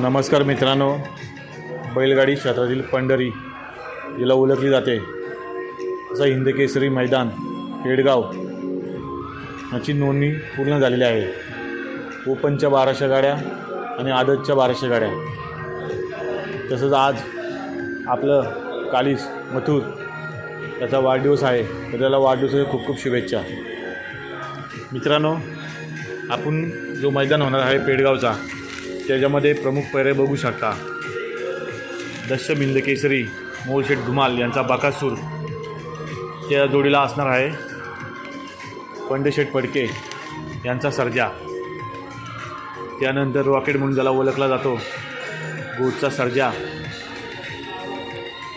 नमस्कार मित्रांनो, बैलगाडी क्षेत्रातील पंढरी जिला ओळखली जाते असा हिंदकेसरी मैदान पेडगाव याची नोंदणी पूर्ण झालेली आहे। ओपनच्या 1200 गाड्या आणि आदतच्या 1200 गाड्या। तसंच आज आपलं कालीस मथुर त्याचा वाढदिवस आहे, तर त्याला वाढदिवसाच्या खूप खूप शुभेच्छा। मित्रांनो, आपण जो मैदान होणार आहे पेडगावचा, त्याच्यामध्ये प्रमुख पैरे बघू शकता। दशम हिंदकेसरी मोलशेठ धुमाल यांचा बकासूर, त्या जोडीला असणार आहे पंडशेठ पडके यांचा सर्जा। त्यानंतर रॉकेट म्हणून ज्याला ओळखला जातो गोटचा सर्जा,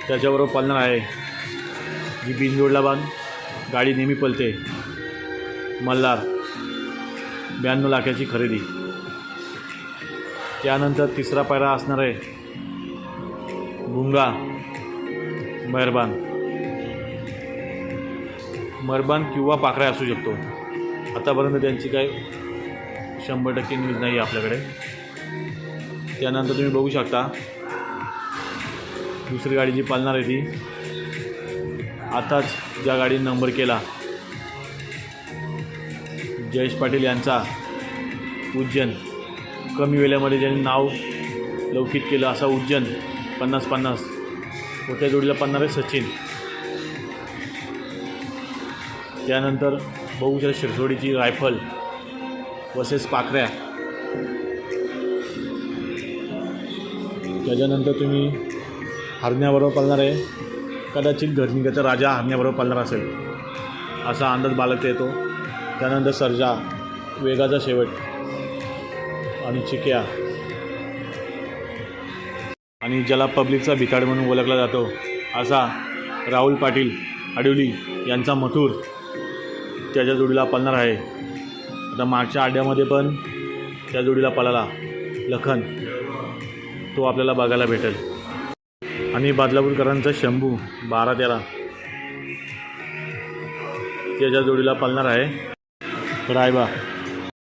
त्याच्याबरोबर पळणार आहे जी बिनजोडला बांध गाडी नेहमी पळते मल्हार 92 लाखाची खरेदी। त्यानंतर तिसरा पायरा असणार आहे भुंगा मरबान किंवा पाखरा असू शकतो। आतापर्यंत त्यांची काही 100% न्यूज नाही आपल्याकडे। त्यानंतर तुम्ही बघू शकता दुसरी गाडी जी पालणार आहे ती आताच ज्या गाडीने नंबर केला जयेश पाटील यांचा उज्जैन, कमी वेळेमध्ये ज्यांनी नाव लौकिक केलं असा उज्जैन 50-50 व त्या जोडीला पळणार आहे सचिन। त्यानंतर बघू शकता शिरसोडीची रायफल वसेस पाखऱ्या। त्याच्यानंतर तुम्ही हरण्याबरोबर पळणार आहे, कदाचित घरनिकाचा राजा हरण्याबरोबर पळणार असेल असा अंदाज बाळगता येतो। त्यानंतर सर्जा, वेगाचा शेवट आणि चिक्या, आणि ज्याला पब्लिकचा भिकाड म्हणून ओळखला जातो असा राहुल पाटील आडिवली यांचा मथुर, त्याच्या जोडीला पळणार आहे। आता मागच्या आड्यामध्ये पण त्या जोडीला पळाला लखन, तो आपल्याला बघायला भेटेल। आणि बदलापूरकरांचा शंभू 12-13 त्याच्या जोडीला पळणार आहे रायबा।